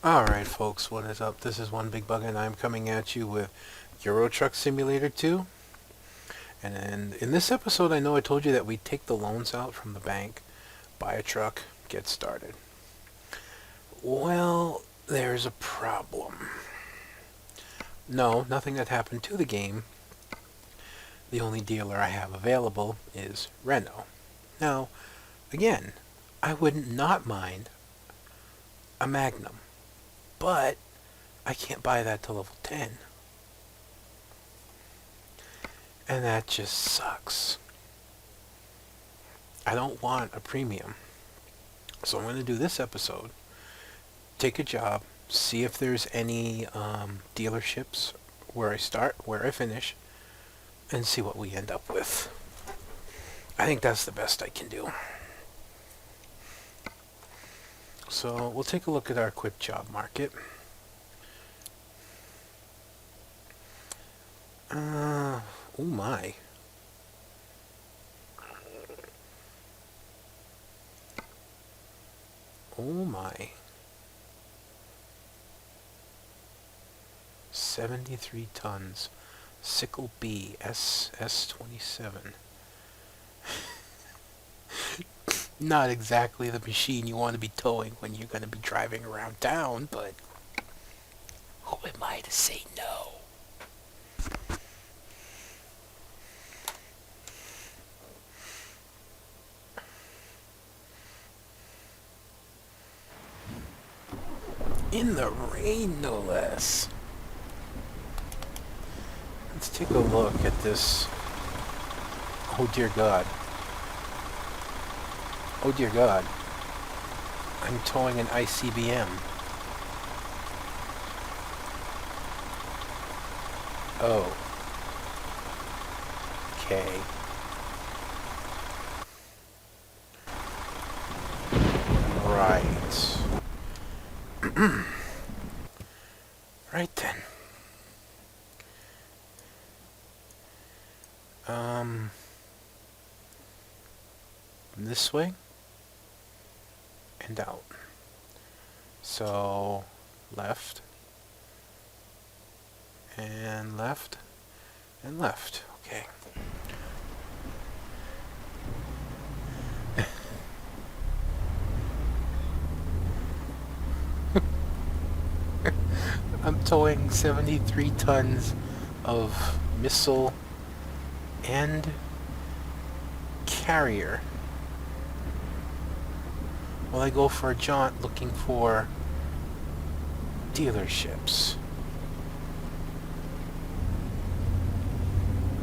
Alright folks, what is up? This is One Big Bug and I'm coming at you with Euro Truck Simulator 2. And in this episode I know I told you that we take the loans out from the bank, buy a truck, get started. Well, there's a problem. No, nothing that happened to the game. The only dealer I have available is Renault. Now, again, I would not mind a Magnum. But I can't buy that to level 10. And that just sucks. I don't want a premium. So I'm going to do this episode. Take a job. See if there's any dealerships where I start, where I finish. And see what we end up with. I think that's the best I can do. So we'll take a look at our quick job market. Oh my. Oh my. 73 tons. Sickle B SS27. Not exactly the machine you want to be towing when you're going to be driving around town, but who am I to say no? In the rain, no less. Let's take a look at this. Oh dear God. Oh dear God. I'm towing an ICBM. Oh. Okay. Right. Right then. This way and out. So left and left and left. Okay. I'm towing 73 tons of missile and carrier. Well, I go for a jaunt looking for dealerships.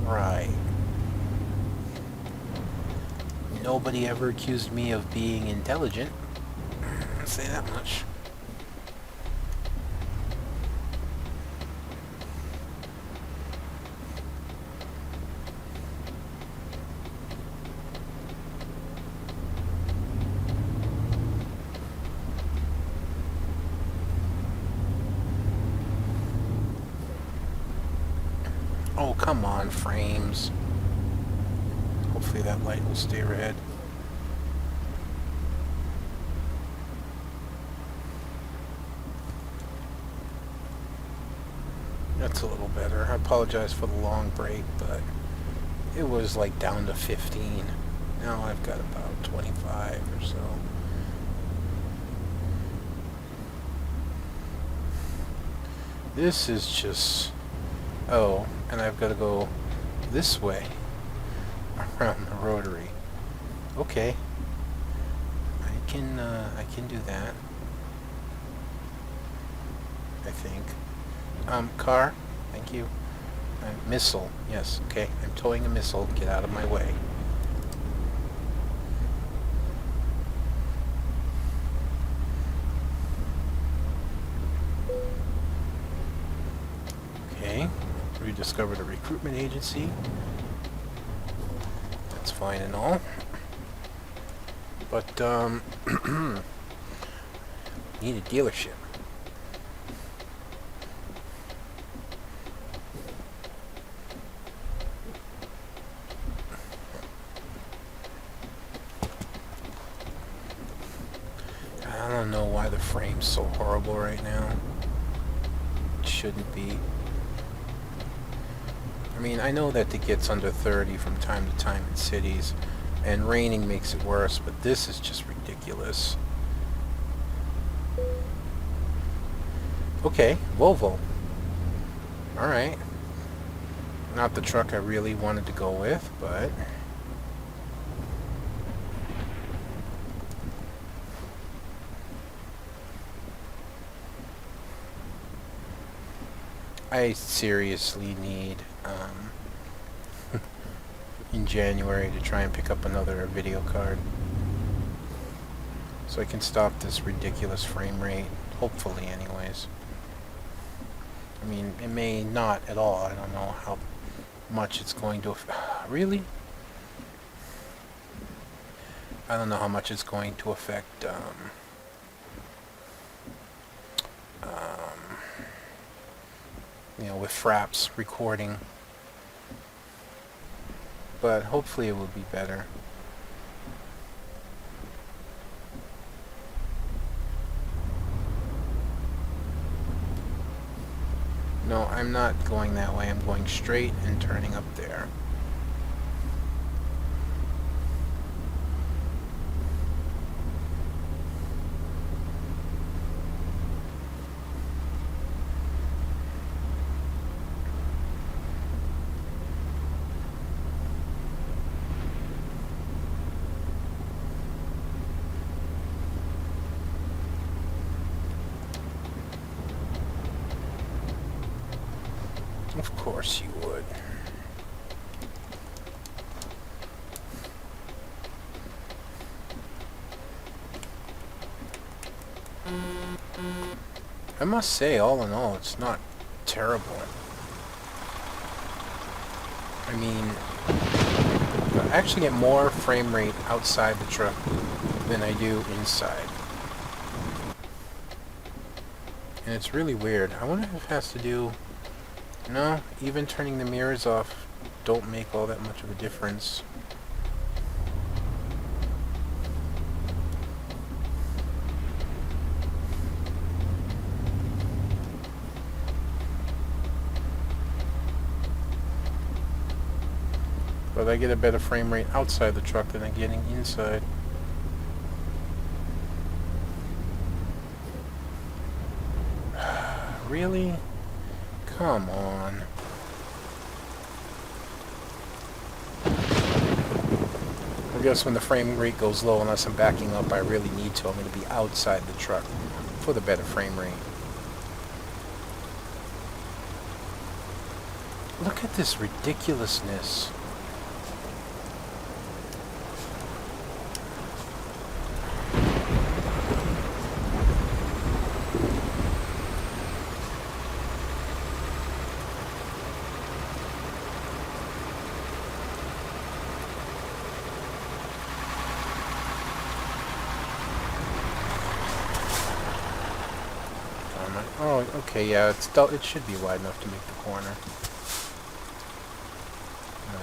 Right. Nobody ever accused me of being intelligent. I'll say that much. Oh, come on, frames. Hopefully that light will stay red. That's a little better. I apologize for the long break, but it was like down to 15. Now I've got about 25 or so. This is just... Oh, and I've got to go this way around the rotary. Okay, I can do that. I think. Car, thank you. Missile, yes. Okay, I'm towing a missile. Get out of my way. Okay. We discovered a recruitment agency. That's fine and all. But, need a dealership. I don't know why the frame's so horrible right now. It shouldn't be. I mean, I know that it gets under 30 from time to time in cities, and raining makes it worse, but this is just ridiculous. Okay, Volvo. Alright. Not the truck I really wanted to go with, but... I seriously need, in January to try and pick up another video card. So I can stop this ridiculous frame rate. Hopefully, anyways. I mean, it may not at all. I don't know how much it's going to... Really? I don't know how much it's going to affect, you know, with Fraps recording. But hopefully it will be better. No, I'm not going that way. I'm going straight and turning up there. Of course you would. I must say, all in all, it's not terrible. I mean, I actually get more frame rate outside the truck than I do inside. And it's really weird. I wonder if it has to do... No, even turning the mirrors off don't make all that much of a difference. But I get a better frame rate outside the truck than I'm getting inside. Really? Come on. I guess when the frame rate goes low, unless I'm backing up, I really need to. I'm going to be outside the truck for the better frame rate. Look at this ridiculousness. Oh, okay, yeah, it should be wide enough to make the corner.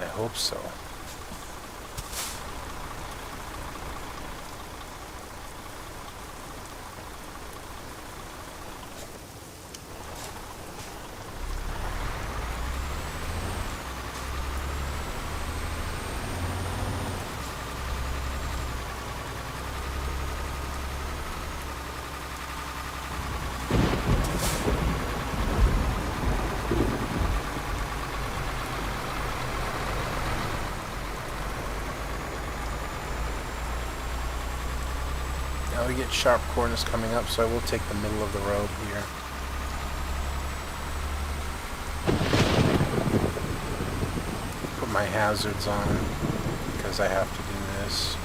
I hope so. Now we get sharp corners coming up, so I will take the middle of the road here. Put my hazards on, because I have to do this.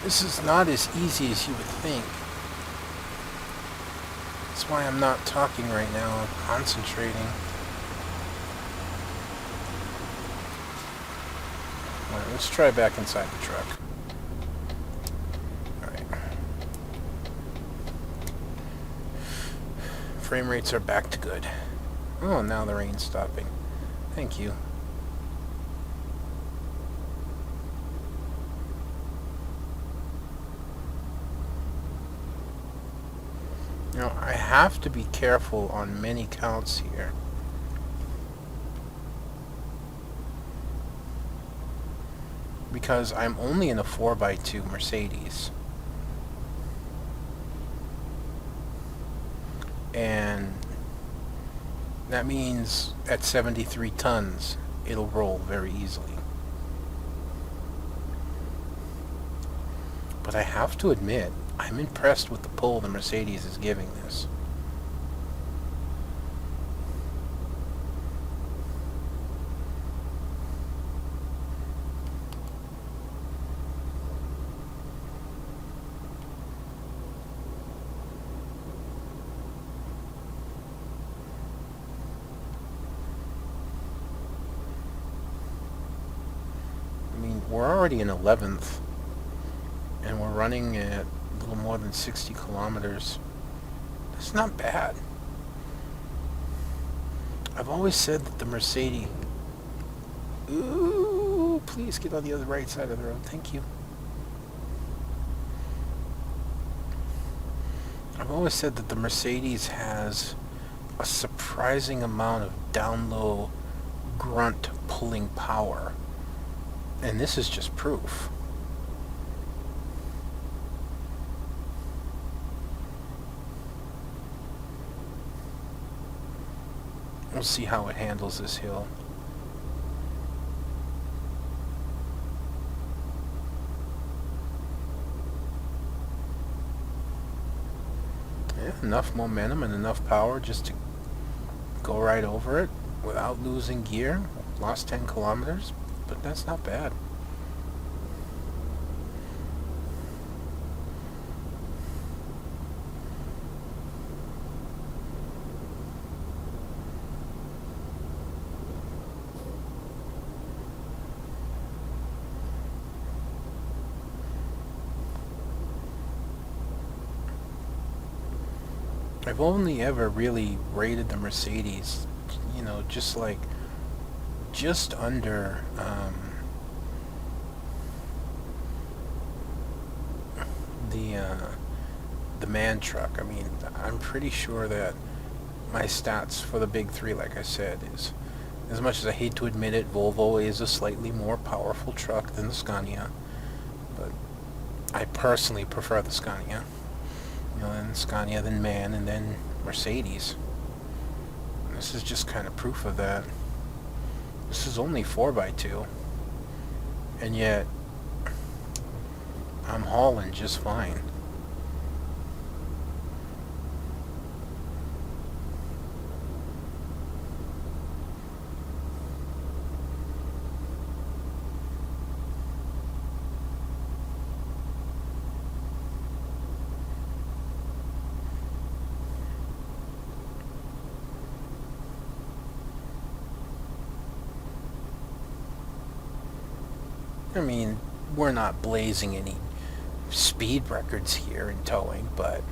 This is not as easy as you would think. That's why I'm not talking right now. I'm concentrating. Alright, let's try back inside the truck. Alright. Frame rates are back to good. Oh, now the rain's stopping. Thank you. You know, I have to be careful on many counts here. Because I'm only in a 4x2 Mercedes. And that means at 73 tons, it'll roll very easily. But I have to admit, I'm impressed with the pull the Mercedes is giving this. I mean, we're already in 11th, and we're running at a little more than 60 kilometers. That's not bad. I've always said that the Mercedes... Ooh, please get on the other right side of the road. Thank you. I've always said that the Mercedes has a surprising amount of down-low grunt pulling power. And this is just proof. We'll see how it handles this hill. Yeah, enough momentum and enough power just to go right over it without losing gear. Lost 10 kilometers, but that's not bad. I've only ever really rated the Mercedes, you know, just under the man truck. I mean, I'm pretty sure that my stats for the big three, like I said, is, as much as I hate to admit it, Volvo is a slightly more powerful truck than the Scania, but I personally prefer the Scania. You know, then Scania, then MAN, and then Mercedes. And this is just kind of proof of that. This is only 4x2, and yet I'm hauling just fine. I mean, we're not blazing any speed records here in towing, but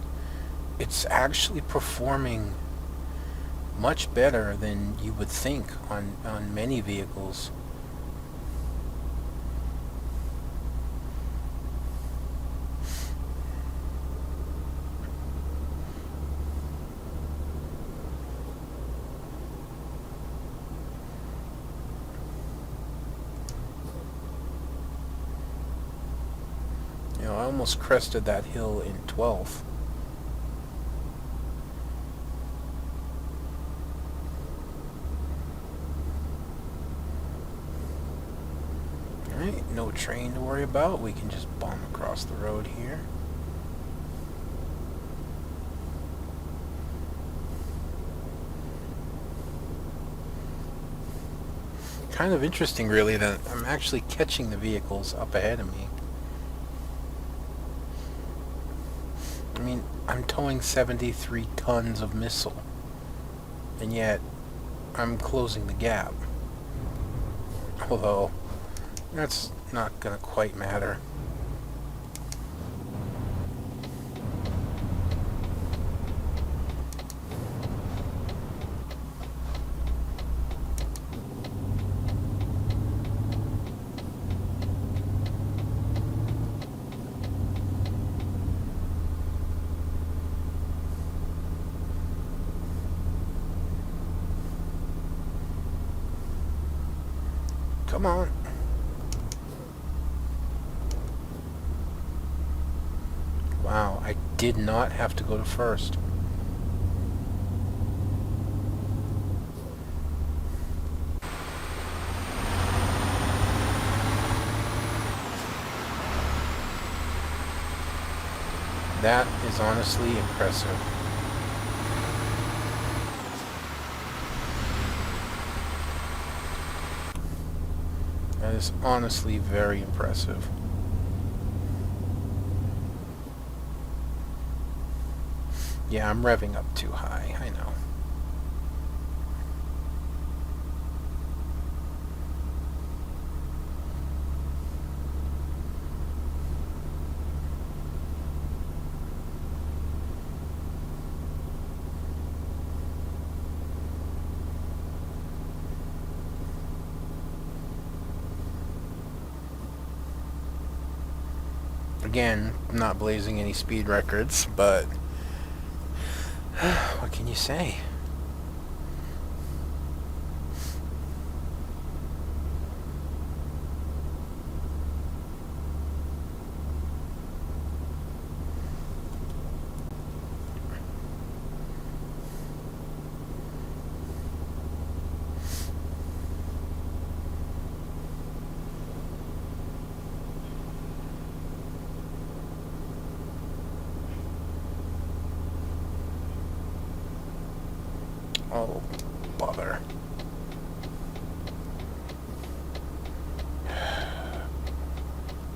it's actually performing much better than you would think on many vehicles. You know, I almost crested that hill in 12th. Alright, no train to worry about. We can just bomb across the road here. Kind of interesting, really, that I'm actually catching the vehicles up ahead of me. I mean, I'm towing 73 tons of missile, and yet I'm closing the gap. Although, that's not gonna quite matter. Come on. Wow, I did not have to go to first. That is honestly impressive. That is honestly very impressive. Yeah, I'm revving up too high, I know. Again, not blazing any speed records, but what can you say? Oh, bother.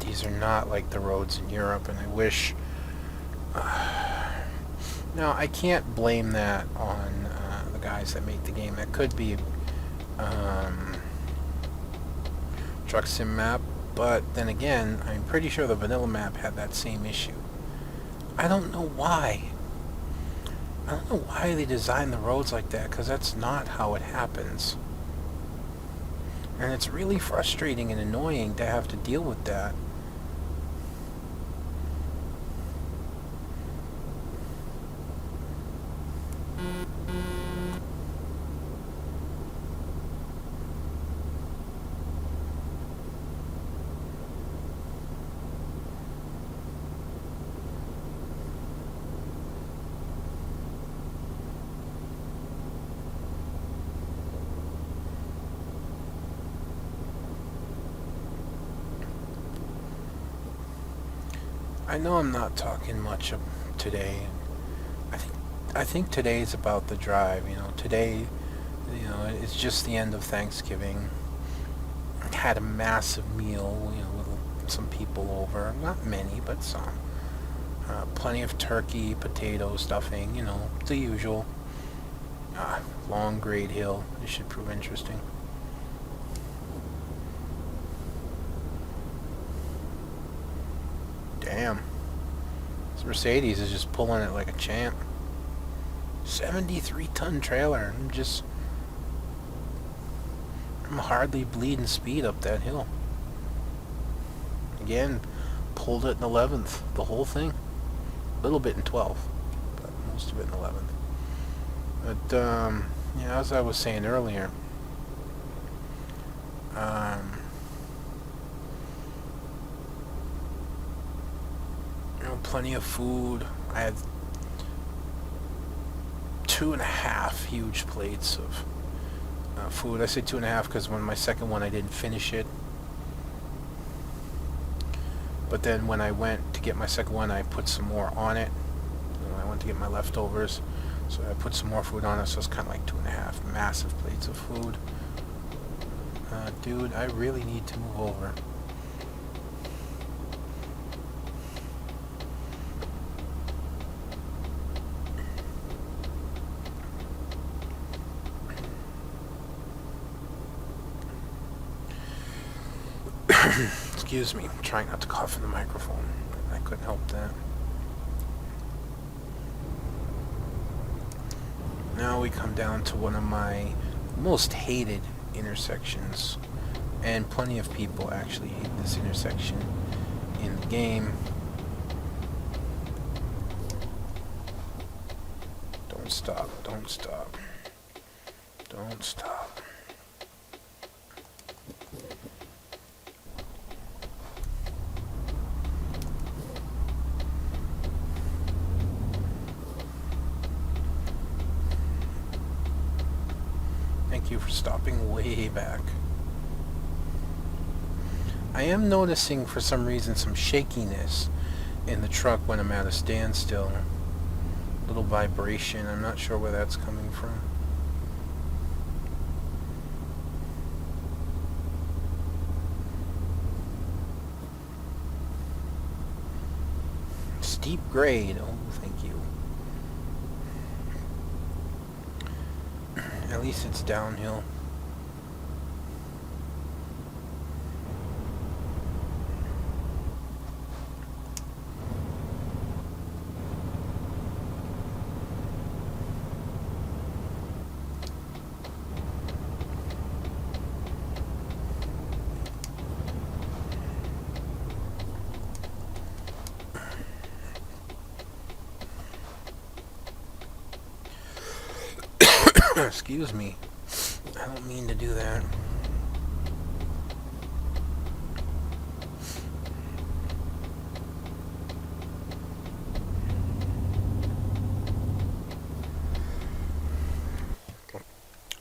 These are not like the roads in Europe, and I wish... No, I can't blame that on the guys that make the game. That could be Truck Sim map, but then again, I'm pretty sure the vanilla map had that same issue. I don't know why. I don't know why they designed the roads like that, because that's not how it happens. And it's really frustrating and annoying to have to deal with that. I know I'm not talking much today. I think today is about the drive. Today, it's just the end of Thanksgiving. I had a massive meal, with some people over. Not many, but some. Plenty of turkey, potato, stuffing, the usual. Long grade hill. It should prove interesting. Damn. This Mercedes is just pulling it like a champ. 73-ton trailer. I'm hardly bleeding speed up that hill. Again, pulled it in 11th. The whole thing. A little bit in 12th, but most of it in 11th. But, as I was saying earlier, plenty of food. I had 2.5 huge plates of food. I say 2.5 because when my second one I didn't finish it. But then when I went to get my second one, I put some more on it. I went to get my leftovers, so I put some more food on it. So it's kind of like 2.5 massive plates of food. Dude, I really need to move over. Excuse me, I'm trying not to cough in the microphone. I couldn't help that. Now we come down to one of my most hated intersections, and plenty of people actually hate this intersection in the game. Don't stop, don't stop, don't stop. Thank you for stopping way back. I am noticing for some reason some shakiness in the truck when I'm at a standstill. Little vibration. I'm not sure where that's coming from. Steep grade. Oh, thank you. At least it's downhill. Excuse me. I don't mean to do that.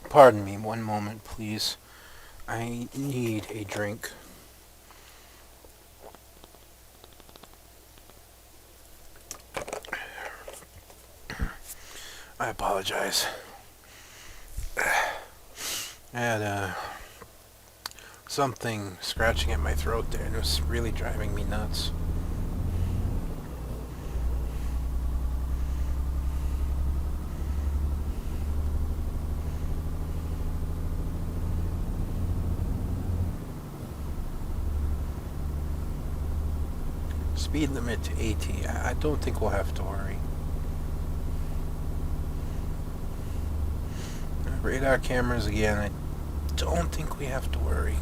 Pardon me, one moment, please. I need a drink. I apologize. I had something scratching at my throat there, and it was really driving me nuts. Speed limit to 80. I don't think we'll have to worry. Radar cameras again. I don't think we have to worry.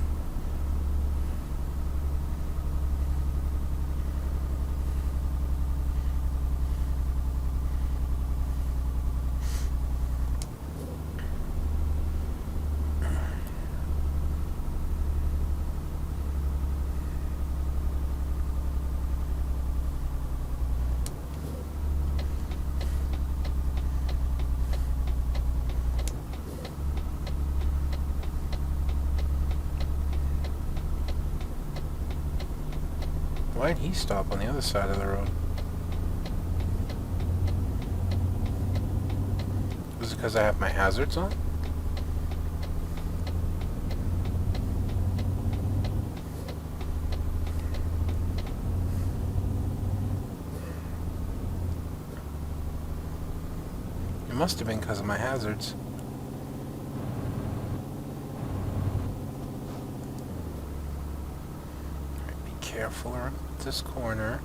Why'd he stop on the other side of the road? Is it because I have my hazards on? It must have been because of my hazards. Alright, be careful around this corner.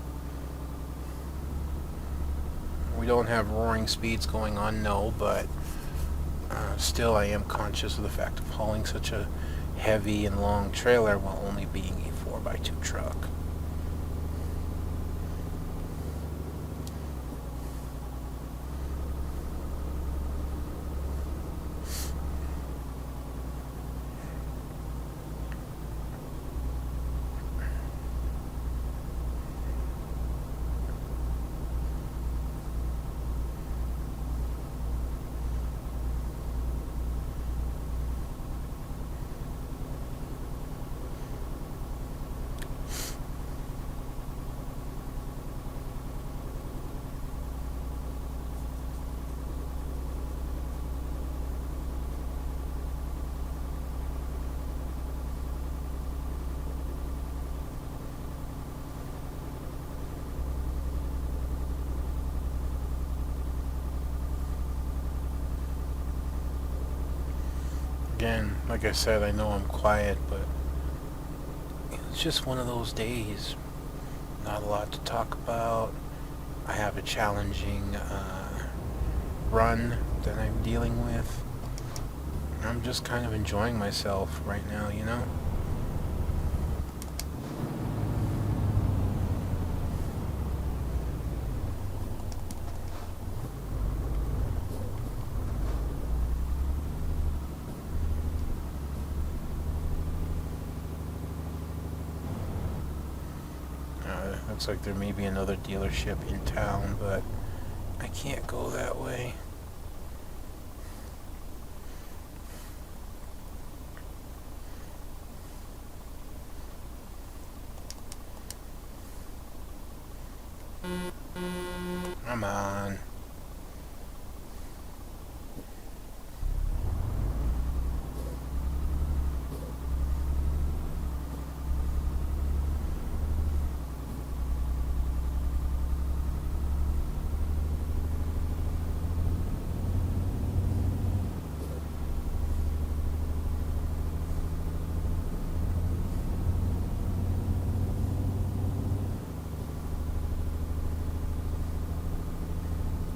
We don't have roaring speeds going on, no, but still I am conscious of the fact of hauling such a heavy and long trailer while only being a 4x2 truck. Again, like I said, I know I'm quiet, but It's just one of those days. Not a lot to talk about. I have a challenging run that I'm dealing with. I'm just kind of enjoying myself right now, you know? Looks like there may be another dealership in town, but I can't go that way. Come on.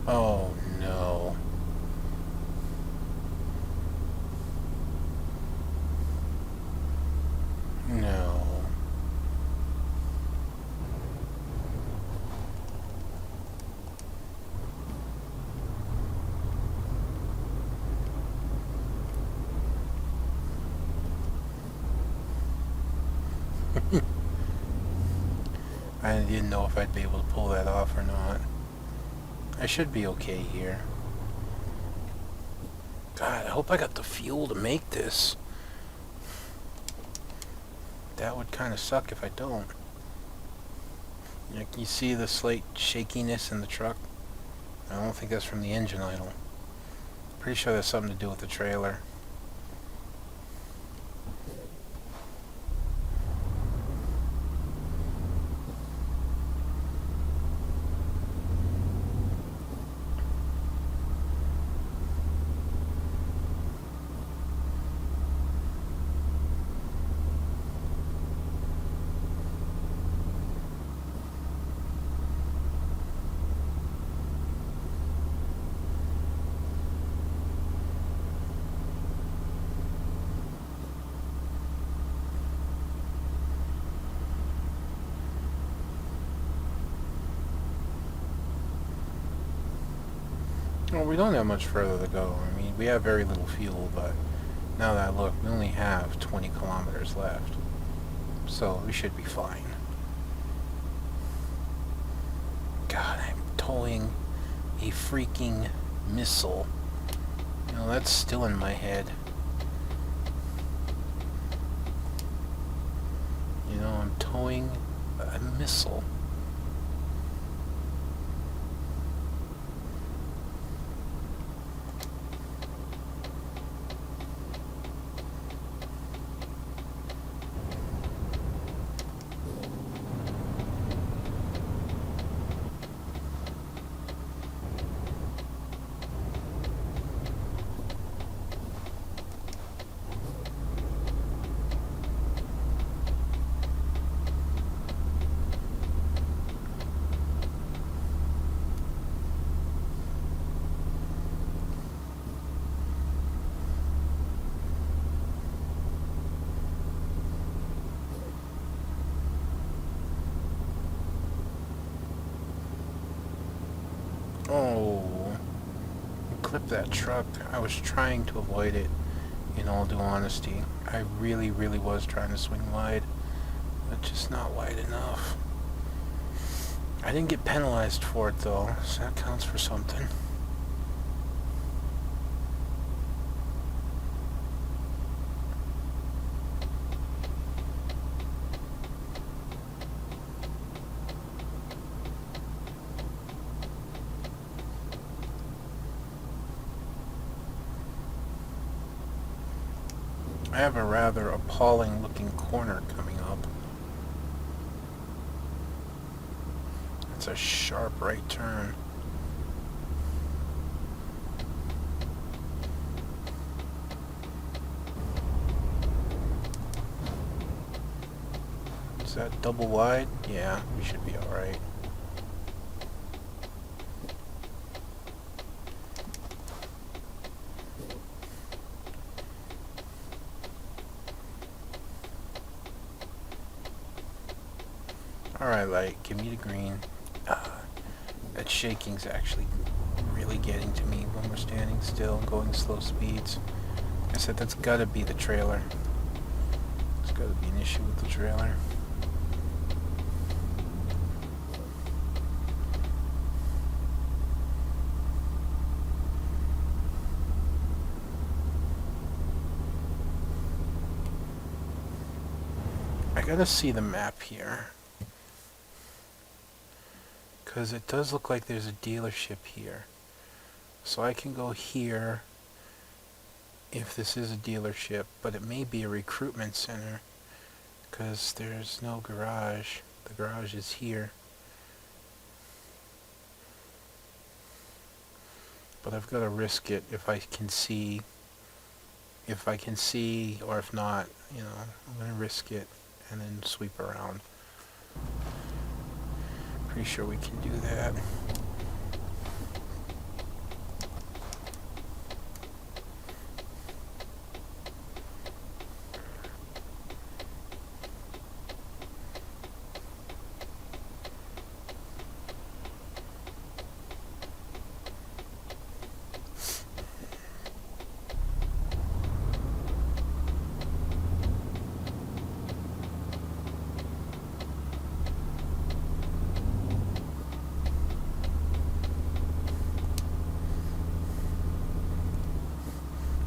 Oh no. No. I didn't know if I'd be able to pull that off or not. I should be okay here. God, I hope I got the fuel to make this. That would kind of suck if I don't. You see the slight shakiness in the truck? I don't think that's from the engine idle. Pretty sure that's something to do with the trailer. Well, we don't have much further to go. I mean, we have very little fuel, but now that I look, we only have 20 kilometers left. So we should be fine. God, I'm towing a freaking missile. You know, that's still in my head. You know, I'm towing a missile. Oh, clip that truck. I was trying to avoid it, in all due honesty. I really, really was trying to swing wide, but just not wide enough. I didn't get penalized for it though, so that counts for something. I have a rather appalling looking corner coming up. It's a sharp right turn. that double wide? Yeah, we should be alright. Alright, light, give me the green. That shaking's actually really getting to me when we're standing still, going slow speeds. Like I said, that's gotta be the trailer. There's gotta be an issue with the trailer. I gotta see the map here, because it does look like there's a dealership here. So I can go here if this is a dealership, but it may be a recruitment center, because there's no garage. The garage is here. But I've got to risk it if I can see. If I can see, or if not, you know, I'm going to risk it and then sweep around. Pretty sure we can do that.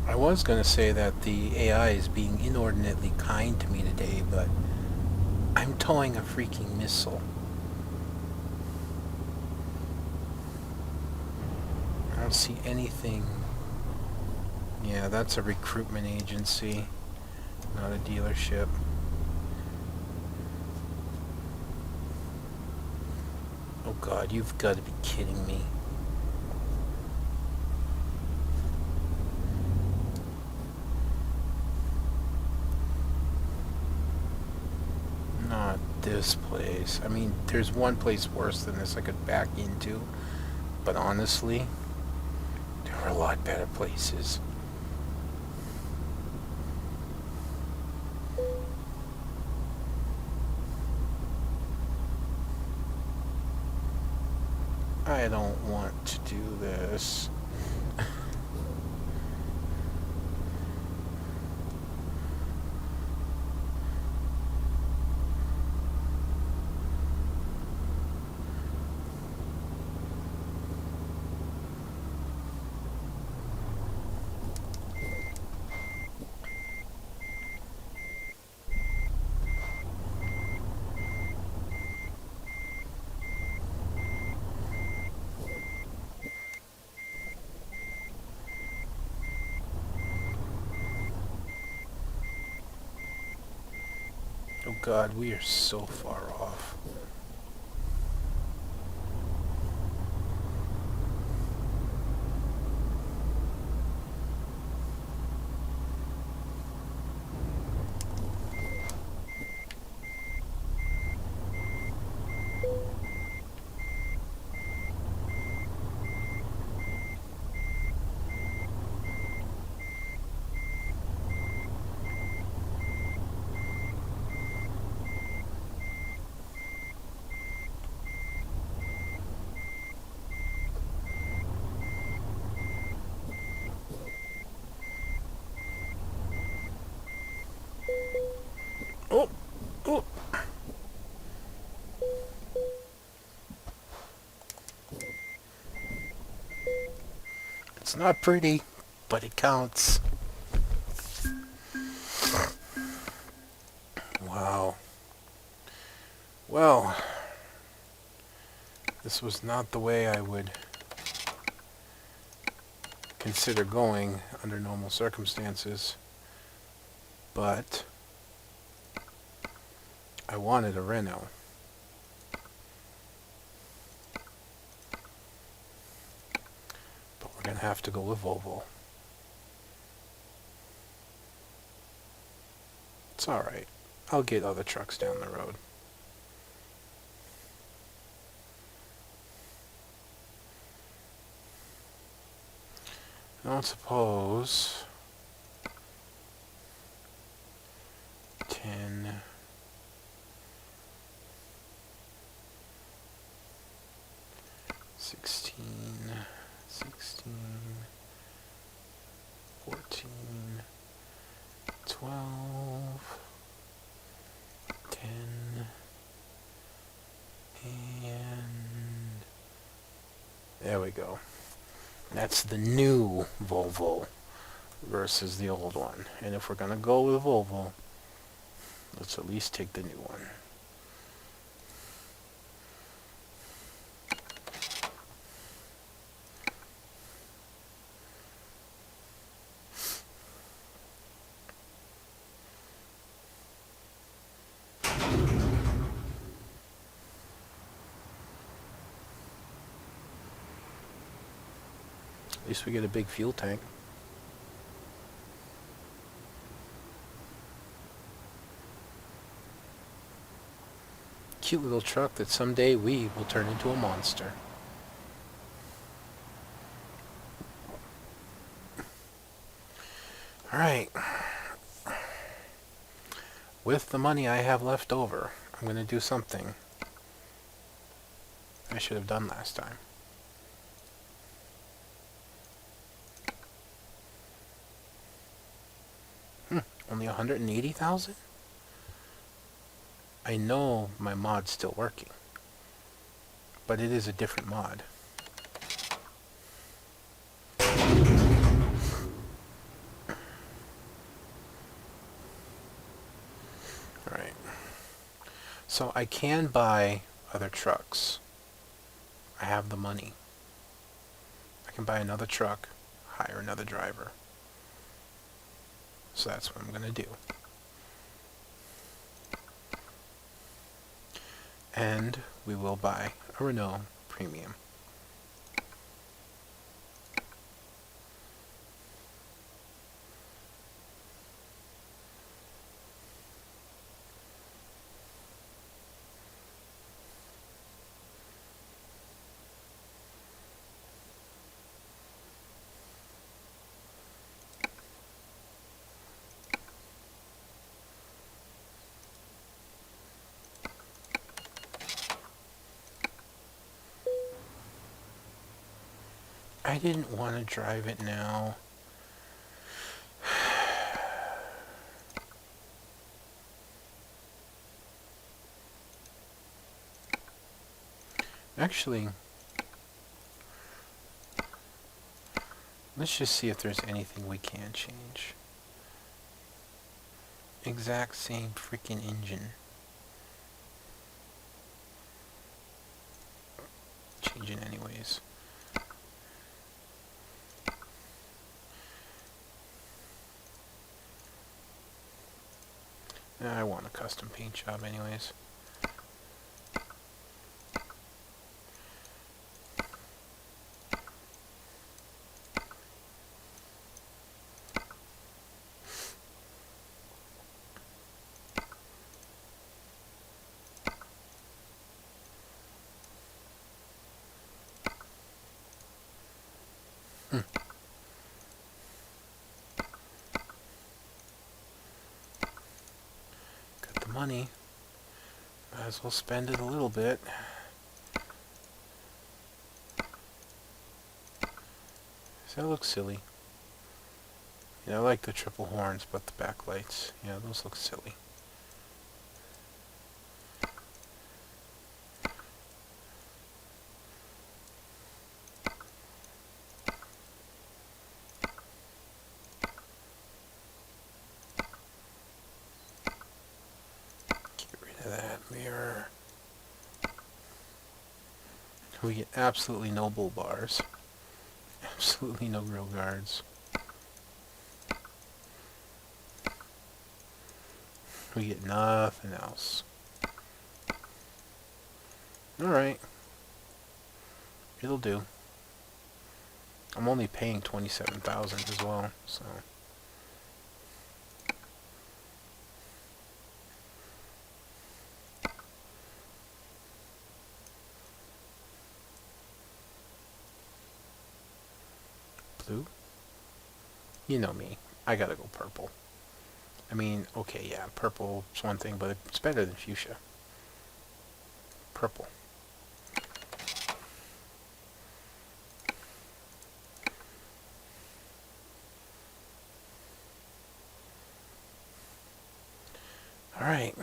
I was going to say that the AI is being inordinately kind to me today, but I'm towing a freaking missile. I don't see anything. Yeah, that's a recruitment agency, not a dealership. Oh God, you've got to be kidding me. Not this place. I mean, there's one place worse than this I could back into, but honestly, there are a lot better places. I don't want to do this. Oh God, we are so far off. Oh, oh. It's not pretty, but it counts. Wow. Well, this was not the way I would consider going under normal circumstances, but I wanted a Renault. But we're going to have to go with Volvo. It's alright. I'll get other trucks down the road. I don't suppose 10, 16, 16, 14, 12, 10, and there we go. That's the new Volvo versus the old one. And if we're going to go with Volvo, let's at least take the new one. At least we get a big fuel tank. Cute little truck that someday we will turn into a monster. Alright. With the money I have left over, I'm going to do something I should have done last time. Only 180,000? I know my mod's still working, but it is a different mod. Alright. So I can buy other trucks. I have the money. I can buy another truck, hire another driver. So that's what I'm going to do. And we will buy a Renault Premium. I didn't want to drive it now. Actually, let's just see if there's anything we can change. Exact same freaking engine. Change it anyways. I want a custom paint job anyways. Got the money. Might as well spend it a little bit. Does that look silly? Yeah, I like the triple horns, but the backlights, yeah, those look silly. Get rid of that mirror. We get absolutely no bull bars. Absolutely no grill guards. We get nothing else. Alright. It'll do. I'm only paying 27,000 as well, so. Blue? You know me. I gotta go purple. I mean, okay, yeah, purple's one thing, but it's better than fuchsia. Purple. Alright.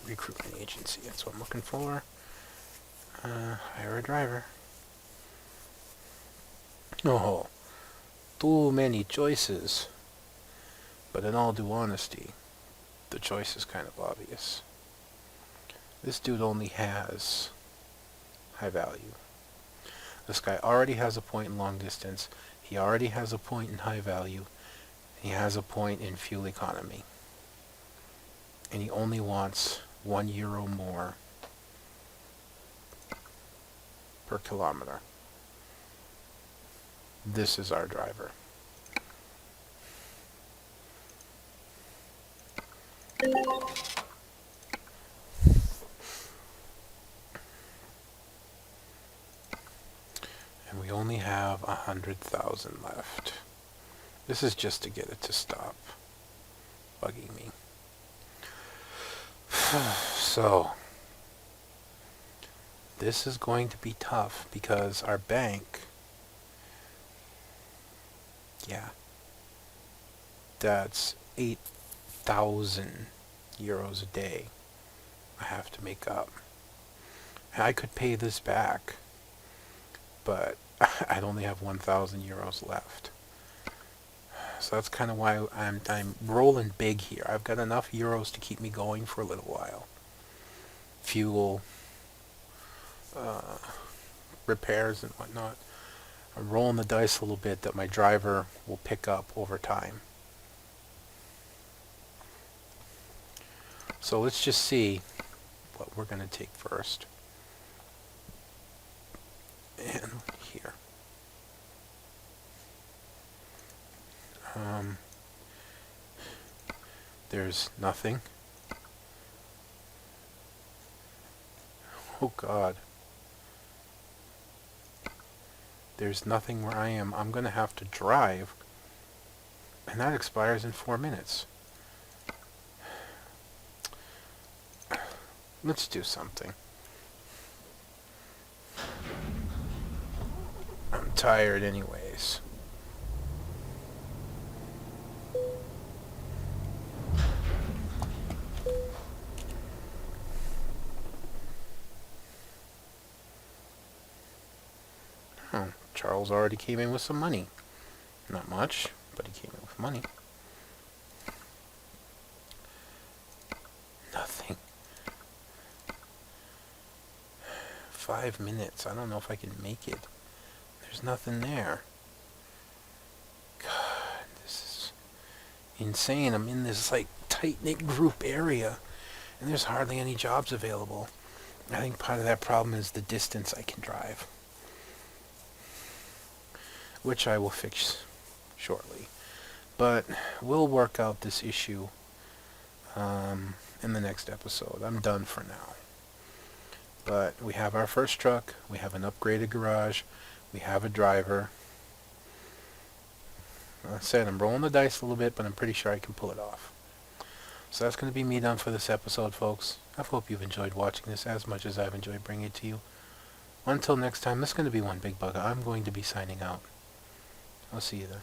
Recruitment agency, that's what I'm looking for. Hire a driver. Oh, too many choices. But in all due honesty, the choice is kind of obvious. This dude only has high value. This guy already has a point in long distance. He already has a point in high value. He has a point in fuel economy. And he only wants €1 more per kilometer. This is our driver. And we only have 100,000 left. This is just to get it to stop bugging me. So, this is going to be tough because our bank, yeah, that's 8,000 euros a day I have to make up. And I could pay this back, but I'd only have 1,000 euros left. So that's kind of why I'm rolling big here. I've got enough euros to keep me going for a little while. Fuel, repairs and whatnot. I'm rolling the dice a little bit that my driver will pick up over time. So let's just see what we're going to take first. And here. There's nothing. Oh God. There's nothing where I am. I'm going to have to drive. And that expires in 4 minutes. Let's do something. I'm tired anyways. Oh, Charles already came in with some money. Not much, but he came in with money. Nothing. 5 minutes. I don't know if I can make it. There's nothing there. God, this is insane. I'm in this like tight-knit group area, and there's hardly any jobs available. I think part of that problem is the distance I can drive, which I will fix shortly. But we'll work out this issue in the next episode. I'm done for now. But we have our first truck, we have an upgraded garage, we have a driver. Like I said, I'm rolling the dice a little bit, but I'm pretty sure I can pull it off. So that's going to be me done for this episode, folks. I hope you've enjoyed watching this as much as I've enjoyed bringing it to you. Until next time, this is going to be one big bug. I'm going to be signing out. I'll see you then.